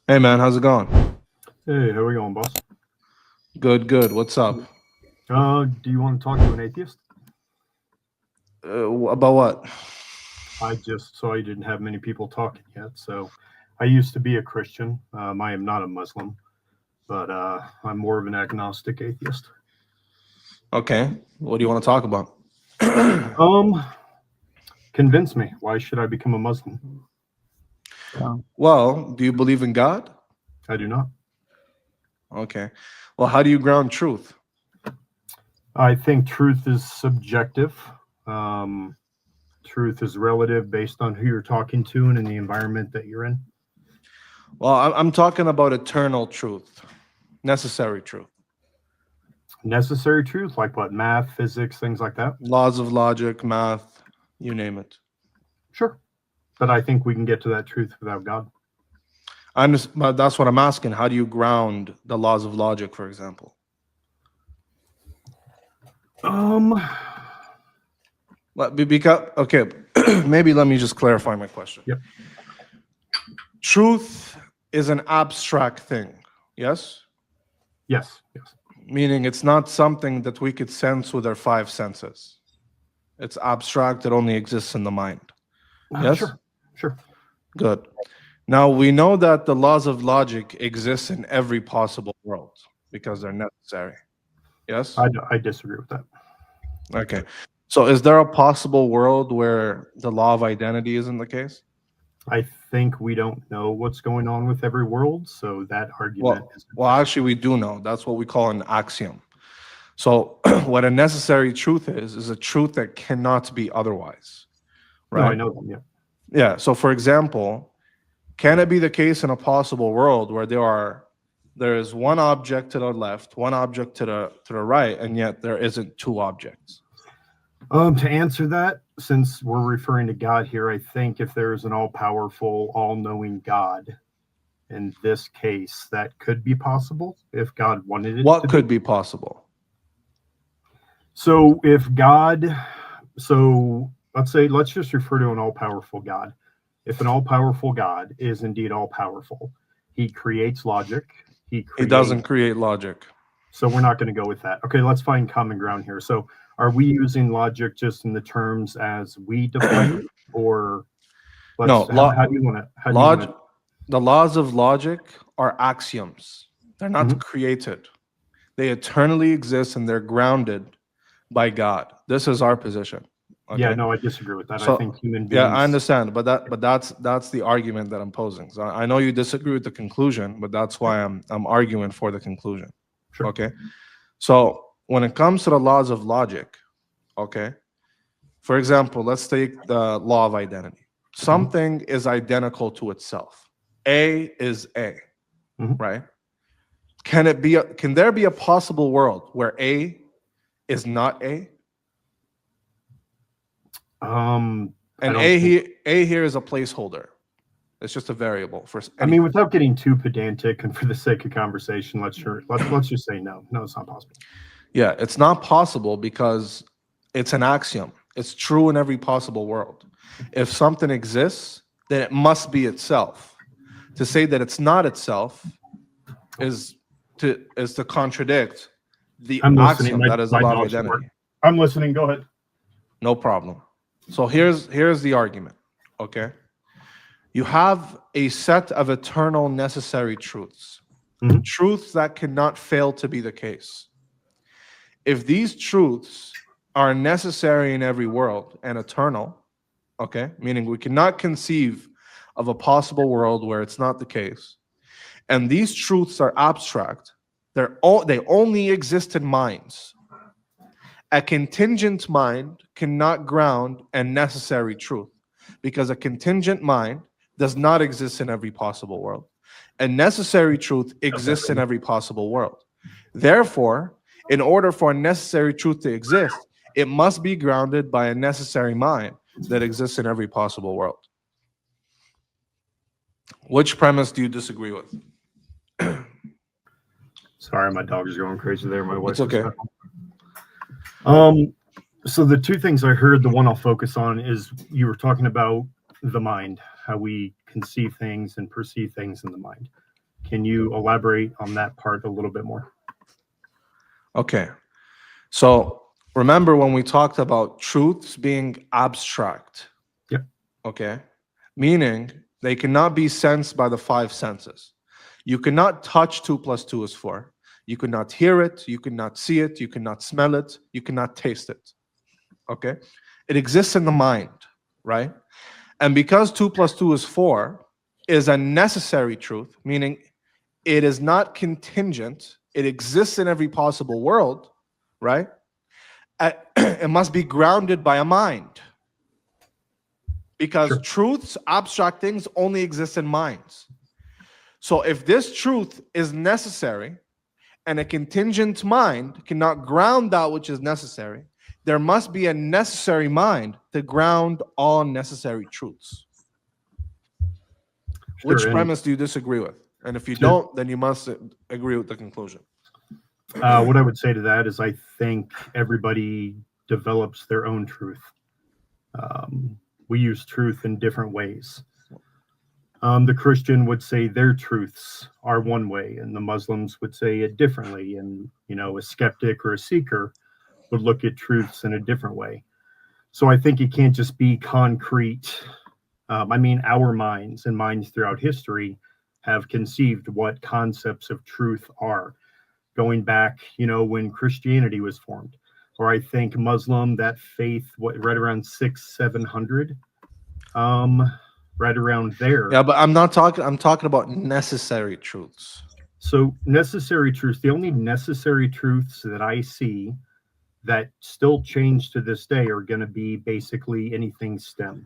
Hey man, how's it going? Hey, how are we going, boss? Good, good. What's up? Do you want to talk to an atheist? About what? I just saw you didn't have many people talking yet. So, I used to be a Christian. I am not a Muslim, but I'm more of an agnostic atheist. Okay. What do you want to talk about? Um, Convince me. Why should I become a Muslim? Well, do you believe in God? I do not. Okay. Well, how do you ground truth? I think truth is subjective. Um, Truth is relative based on who you're talking to and in the environment that you're in. Well, I'm talking about eternal truth, necessary truth, Necessary truth, like what? Math, physics, things like that. laws of logic, math, you name it. Sure. But I think we can get to that truth without God. But that's what I'm asking. How do you ground the laws of logic, for example? Because okay, maybe let me just clarify my question. Yep. Truth is an abstract thing, yes? Yes. Yes. Meaning it's not something that we could sense with our five senses. It's abstract, it only exists in the mind. Yes? Sure. Sure. Good. Now we know that the laws of logic exist in every possible world because they're necessary. Yes? I disagree with that. Okay. So is there a possible world where the law of identity isn't the case? I think we don't know what's going on with every world, so that argument is. Well, actually, we do know. That's what we call an axiom. So, what a necessary truth is a truth that cannot be otherwise. Right? No, I know them. Yeah. Yeah. So, for example, can it be the case in a possible world where there is one object to the left, one object to the right, and yet there isn't two objects? To answer that, since we're referring to God here, I think if there's an all-powerful, all-knowing God, in this case, that could be possible if God wanted it. What could be possible? So if God, so let's just refer to an all-powerful God. If an all-powerful God is indeed all-powerful, he creates logic. He doesn't create logic. So we're not going to go with that. Okay, let's find common ground here. So are we using logic just in the terms as we define it, or no? How do you want to? The laws of logic are axioms. They're not created. They eternally exist and they're grounded by God. This is our position. Okay? Yeah, no, I disagree with that. So, I think human beings. Yeah, I understand, but that's the argument that I'm posing. So I know you disagree with the conclusion, but that's why I'm arguing for the conclusion. Sure. Okay. So when it comes to the laws of logic, okay, for example, let's take the law of identity. Something is identical to itself. A is A, right? Can there be a possible world where A is not A? And A here is a placeholder. It's just a variable for. I mean, without getting too pedantic, and for the sake of conversation, let's just say no. No, it's not possible. Yeah, it's not possible because it's an axiom. It's true in every possible world. If something exists, then it must be itself. To say that it's not itself is to contradict the axiom that is the law of identity. I'm listening. Go ahead. No problem. So here's the argument. Okay. You have a set of eternal necessary truths, truths that cannot fail to be the case. If these truths are necessary in every world and eternal, okay, meaning we cannot conceive of a possible world where it's not the case, and these truths are abstract, they only exist in minds. A contingent mind cannot ground a necessary truth because a contingent mind does not exist in every possible world. A necessary truth exists in every possible world. Therefore, in order for a necessary truth to exist, it must be grounded by a necessary mind that exists in every possible world. Which premise do you disagree with? Sorry, my dog is going crazy there. My wife. It's okay. So the two things I heard, the one I'll focus on is you were talking about the mind, how we conceive things and perceive things in the mind. Can you elaborate on that part a little bit more? Okay. So remember when we talked about truths being abstract, Yep. okay? Meaning they cannot be sensed by the five senses. You cannot touch 2 + 2 is 4. You cannot hear it. You cannot see it. You cannot smell it. You cannot taste it. Okay? It exists in the mind, right? And because 2 + 2 is 4 is a necessary truth, meaning it is not contingent. It exists in every possible world, right? It must be grounded by a mind. Because Sure. truths, abstract things, only exist in minds. So if this truth is necessary and a contingent mind cannot ground that which is necessary, there must be a necessary mind to ground all necessary truths. Sure, Which and premise do you disagree with? And if you don't, then you must agree with the conclusion. what I would say to that is I think everybody develops their own truth. We use truth in different ways. The Christian would say their truths are one way, and the Muslims would say it differently. And, a skeptic or a seeker would look at truths in a different way. So I think it can't just be concrete. Our minds and minds throughout history have conceived what concepts of truth are, going back, when Christianity was formed. Or I think Muslim, that faith, right around 600-700, right around there. Yeah, but I'm talking about necessary truths. So necessary truths, the only necessary truths that I see that still change to this day are going to be basically anything STEM,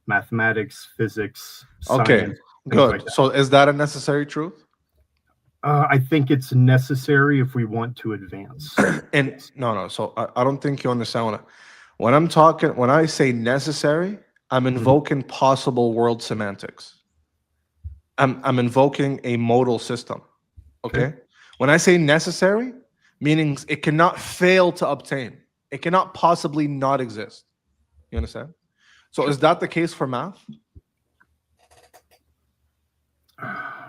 mathematics, physics, Okay, science. good. Like so is that a necessary truth? I think it's necessary if we want to advance. And no. So I don't think you understand when I say necessary, I'm invoking possible world semantics. I'm invoking a modal system. Okay? When I say necessary, meaning it cannot fail to obtain. It cannot possibly not exist. You understand? So is that the case for math?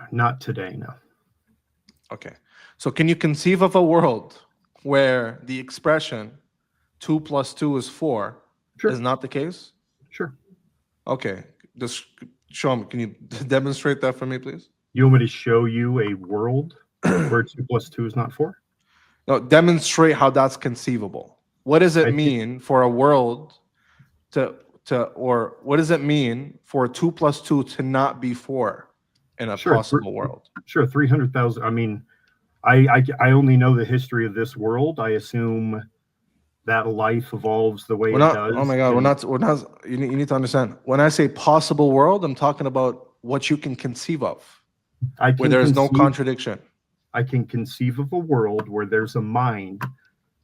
Not today, no. Okay. So can you conceive of a world where the expression 2 + 2 is 4 is not the case? Sure. Okay. Just show me. Can you demonstrate that for me, please? You want me to show you a world where 2 + 2 is not 4? No, demonstrate how that's conceivable. What does it mean for a world or what does it mean for 2 + 2 to not be 4 in a possible world? Sure, 300,000. I only know the history of this world. I assume that life evolves the way it does. Oh my God, we're not. You need to understand. When I say possible world, I'm talking about what you can conceive of, where there is no contradiction. I can conceive of a world where there's a mind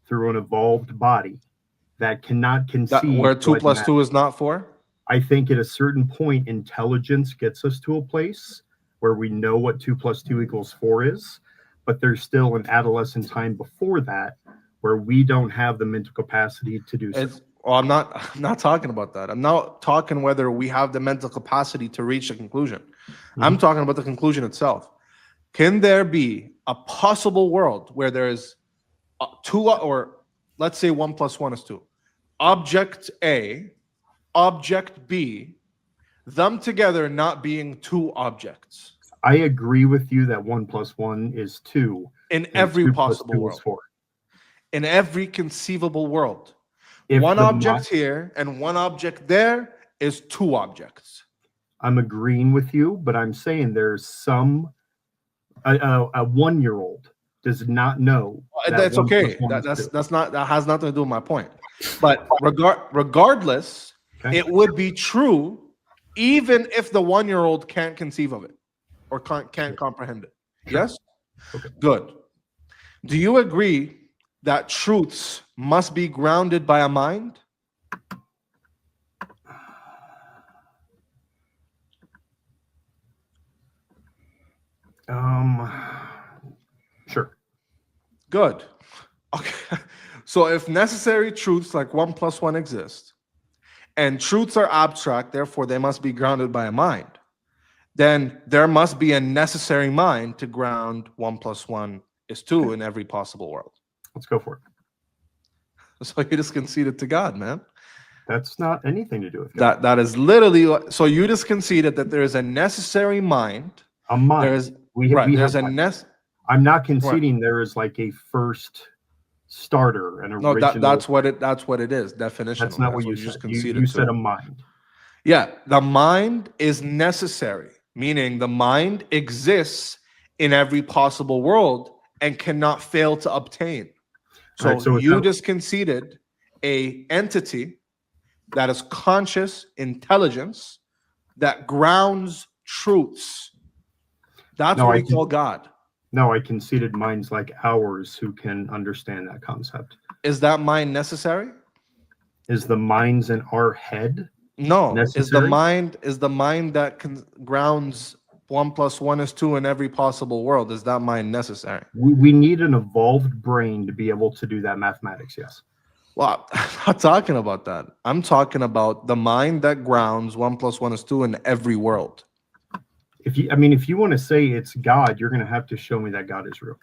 through an evolved body that cannot conceive. Where 2 + 2 is not 4? I think at a certain point, intelligence gets us to a place where we know what 2 + 2 = 4 is, but there's still an adolescent time before that where we don't have the mental capacity to do so. I'm not talking about that. I'm not talking whether we have the mental capacity to reach a conclusion. I'm talking about the conclusion itself. Can there be a possible world where there is two, or let's say 1 + 1 is 2, object A, object B, them together not being two objects? I agree with you that 1 + 1 is 2. In every possible world. 4. In every conceivable world. One object here and one object there is two objects. I'm agreeing with you, but I'm saying there's a 1-year-old does not know. That's okay. That has nothing to do with my point. But regardless, it would be true even if the 1-year-old can't conceive of it or can't comprehend it. Yes? Okay. Good. Do you agree that truths must be grounded by a mind? Sure. Good. Okay. So if necessary truths like 1 + 1 exist, and truths are abstract, therefore they must be grounded by a mind, then there must be a necessary mind to ground 1 + 1 is 2 in every possible world. Let's go for it. So you just conceded to God, man. That's not anything to do with God. That is literally so you just conceded that there is a necessary mind. A mind. There is we there's have a I'm not conceding there is like a first starter, an original. No, that's what it is. Definition. That's not what you just said. conceded You to. said a mind. Yeah, the mind is necessary, meaning the mind exists in every possible world and cannot fail to obtain. So, Right, so you just conceded a entity that is conscious intelligence that grounds truths. That's what we call God. No, I conceded minds like ours who can understand that concept. Is that mind necessary? Is the minds in our head? No. Necessary? Is the mind that grounds 1 + 1 is 2 in every possible world? Is that mind necessary? We need an evolved brain to be able to do that mathematics. Yes. Well, I'm not talking about that. I'm talking about the mind that grounds 1 + 1 is 2 in every world. If you want to say it's God, you're going to have to show me that God is real.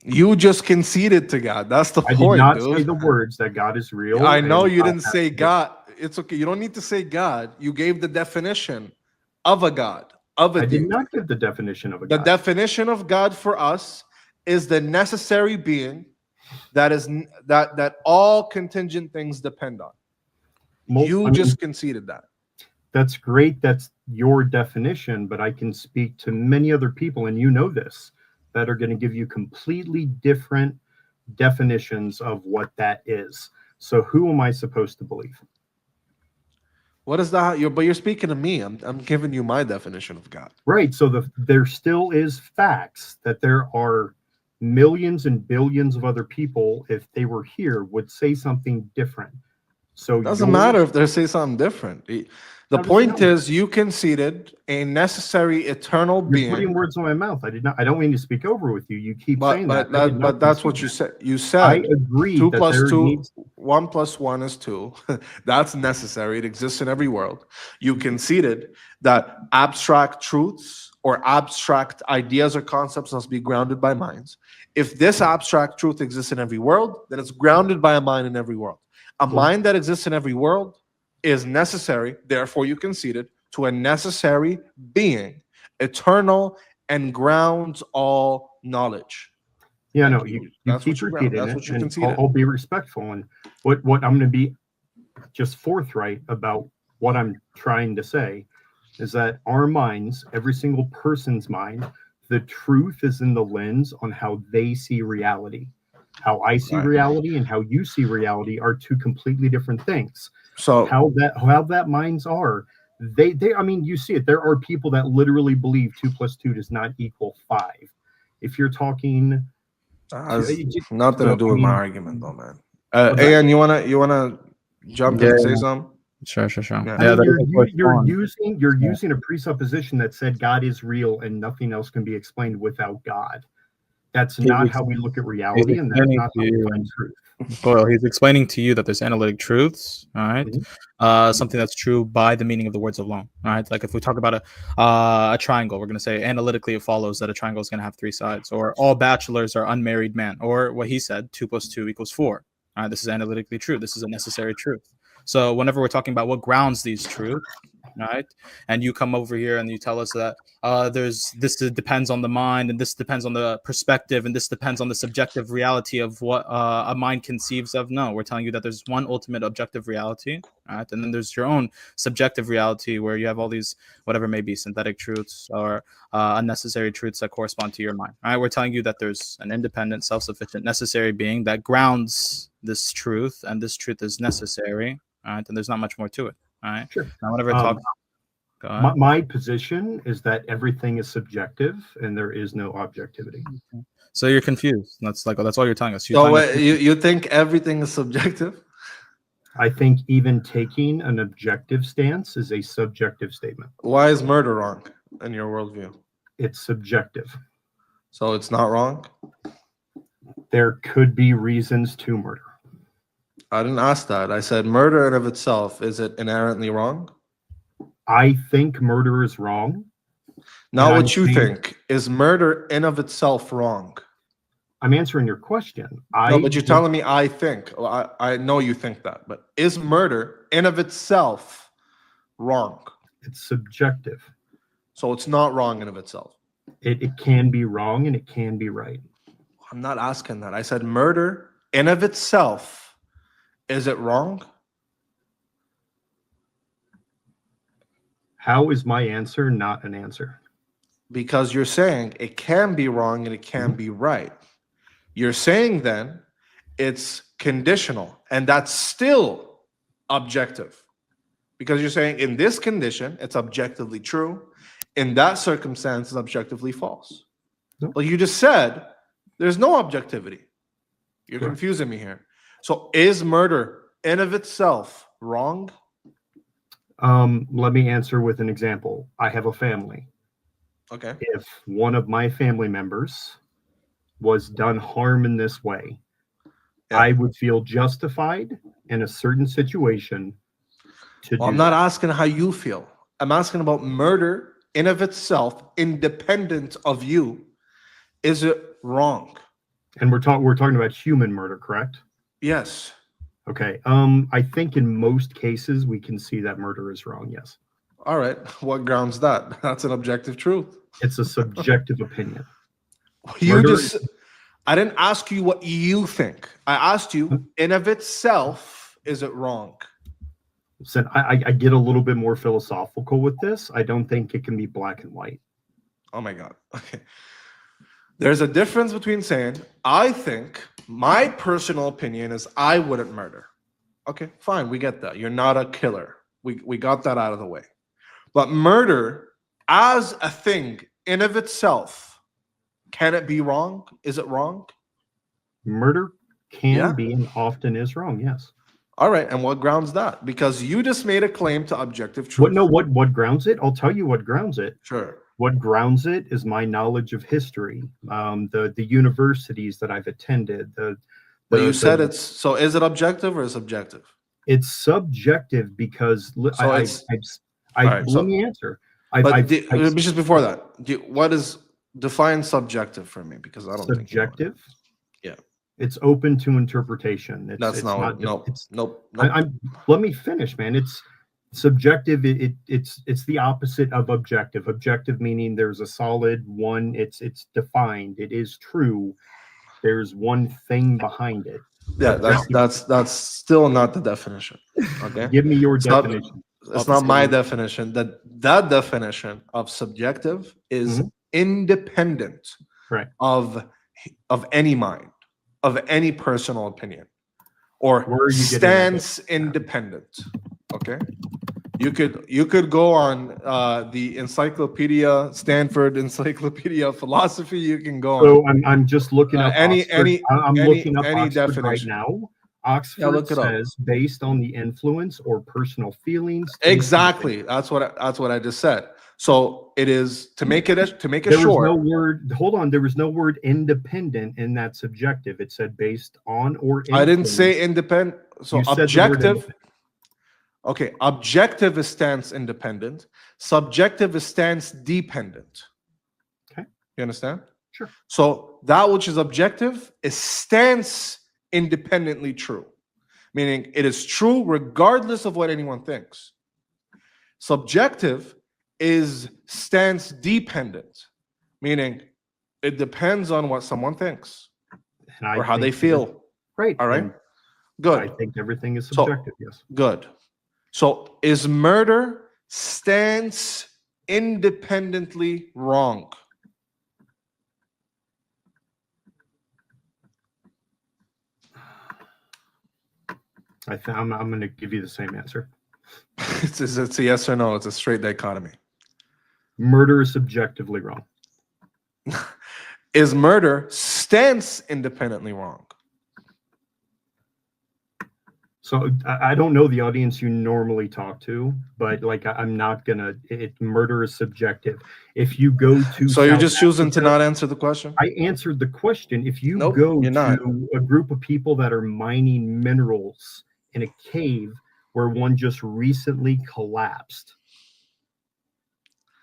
You just conceded to God. That's the point, I did not dude. say the words that God is real. I know you didn't say God. It's okay. You don't need to say God. You gave the definition of a God, of a I deity. did not give the definition of a God. The definition of God for us is the necessary being that all contingent things depend on. You just conceded that. That's great. That's your definition, but I can speak to many other people, and you know this, that are going to give you completely different definitions of what that is. So who am I supposed to believe? What is that? But you're speaking to me. I'm giving you my definition of God. Right. So there still is facts that there are millions and billions of other people, if they were here, would say something different. So it doesn't matter if they say something different. The point is, you conceded a necessary eternal being. You're putting words in my mouth. I don't mean to speak over with you. You keep saying that. But that's what you said. You said I agree. 2 + 2, 1 + 1 is 2. That's necessary. It exists in every world. You conceded that abstract truths or abstract ideas or concepts must be grounded by minds. If this abstract truth exists in every world, then it's grounded by a mind in every world. A mind that exists in every world is necessary, therefore you conceded, to a necessary being, eternal, and grounds all knowledge. Yeah, no, you keep repeating it. That's what you conceded. I'll be respectful. And what I'm going to be just forthright about what I'm trying to say is that our minds, every single person's mind, the truth is in the lens on how they see reality. How I see reality and how you see reality are two completely different things. So how that minds are, they I mean, you see it. There are people that literally believe 2 + 2 does not equal 5. If you're talking, nothing to do with my argument, though, man. Ian, you wanna jump in and say something? Sure. Yeah, you're using a presupposition that said God is real and nothing else can be explained without God. That's not how we look at reality, and that's not how we find truth. Well, he's explaining to you that there's analytic truths, all right? Something that's true by the meaning of the words alone, all right? Like if we talk about a triangle, we're going to say analytically it follows that a triangle is going to have 3 sides, or all bachelors are unmarried men, or what he said, 2 + 2 = 4. All right, this is analytically true. This is a necessary truth. So whenever we're talking about what grounds these truths, right, and you come over here and you tell us that this depends on the mind, and this depends on the perspective, and this depends on the subjective reality of what a mind conceives of. No, we're telling you that there's one ultimate objective reality, right, and then there's your own subjective reality where you have all these whatever may be synthetic truths or unnecessary truths that correspond to your mind. All right, we're telling you that there's an independent, self-sufficient, necessary being that grounds this truth, and this truth is necessary. All right, and there's not much more to it. All right. Sure. Now, whenever I talk, my position is that everything is subjective and there is no objectivity. Okay. So you're confused. That's all you're telling us. You think everything is subjective? I think even taking an objective stance is a subjective statement. Why is murder wrong in your worldview? It's subjective. So it's not wrong? There could be reasons to murder. I didn't ask that. I said murder in of itself, is it inherently wrong? I think murder is wrong. Not And what you think. Is murder in of itself wrong? I'm answering your question. No, but you're telling me I think. Well, I know you think that, but is murder in of itself wrong? It's subjective. So it's not wrong in of itself. It can be wrong and it can be right. I'm not asking that. I said murder in of itself. Is it wrong? How is my answer not an answer? Because you're saying it can be wrong and it can be right. You're saying then it's conditional, and that's still objective. Because you're saying in this condition, it's objectively true. In that circumstance, it's objectively false. Nope. But you just said there's no objectivity. You're Correct. confusing me here. So is murder in of itself wrong? Let me answer with an example. I have a family. Okay. If one of my family members was done harm in this way, Yeah. I would feel justified in a certain situation to Well, do I'm not that. asking how you feel. I'm asking about murder in of itself, independent of you. Is it wrong? And we're talking about human murder, correct? Yes. Okay. I think in most cases we can see that murder is wrong. Yes. All right. What grounds that? That's an objective truth. It's a subjective opinion. You Murder just, I didn't ask you what you think. I asked you, in of itself, is it wrong? So I get a little bit more philosophical with this. I don't think it can be black and white. Oh my God. Okay. There's a difference between saying, I think my personal opinion is I wouldn't murder. Okay, fine. We get that. You're not a killer. We got that out of the way. But murder as a thing in of itself, can it be wrong? Is it wrong? Murder can Yeah. be and often is wrong. Yes. All right. And what grounds that? Because you just made a claim to objective truth. What grounds it? I'll tell you what grounds it. Sure. What grounds it is my knowledge of history, the universities that I've attended. But you said it's, so is it objective or subjective? It's subjective because So it's- all right, let so- me answer. Just before that, what is define subjective for me? Because I don't think you know it. Subjective. Yeah. It's open to interpretation. That's not what, nope. nope. Let me finish, man. It's subjective. It's the opposite of objective. Objective meaning there's a solid one. It's defined. It is true. There's one thing behind it. Yeah, that's still not the definition. Okay. Give me your It's not- definition. It's not my definition. That definition of subjective is independent Right. of any mind, of any personal opinion, or Where are you getting that stance independent. Okay. You could go on the encyclopedia, Stanford Encyclopedia of Philosophy. You can go on. So I'm just looking up I'm looking up any Oxford definition. right now. Oxford look it up. says based on the influence or personal feelings. Exactly. That's what I just said. So it is to make it There short. was no word. Hold on. There was no word independent in that subjective. It said based on or. I didn't say independent. So You said the word objective. independent. Okay, objective is stance independent. Subjective is stance dependent. Okay. You understand? Sure. So that which is objective is stance independently true, meaning it is true regardless of what anyone thinks. Subjective is stance dependent, meaning it depends on what someone thinks And I or how they think feel. Right. All right. And Good. I think everything is So- subjective. Yes. Good. So is murder stance independently wrong? I'm going to give you the same answer. It's a yes or no. It's a straight dichotomy. Murder is subjectively wrong. Is murder stance independently wrong? So I don't know the audience you normally talk to, but like I'm not gonna. Murder is subjective. If you go to, So you're South just choosing to Africa- not answer the question? I answered the question. If you Nope, go you're not. to a group of people that are mining minerals in a cave where one just recently collapsed,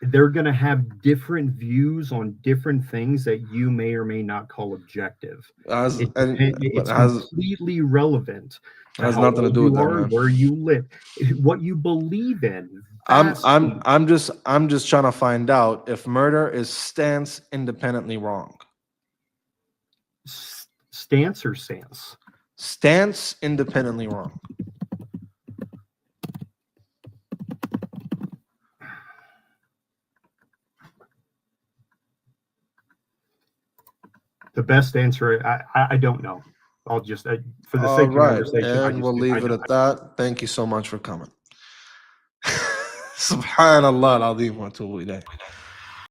they're going to have different views on different things that you may or may not call objective. It's completely relevant to has how nothing to old do with you that, are, man. where you live, what you believe in. I'm just trying to find out if murder is stance independently wrong. Stance or stance? Stance independently wrong. The best answer, I don't know. I'll just, for the sake of conversation, and we'll leave it at that. Thank you so much for coming. Subhanallah al-Azim wa atubu ilayh.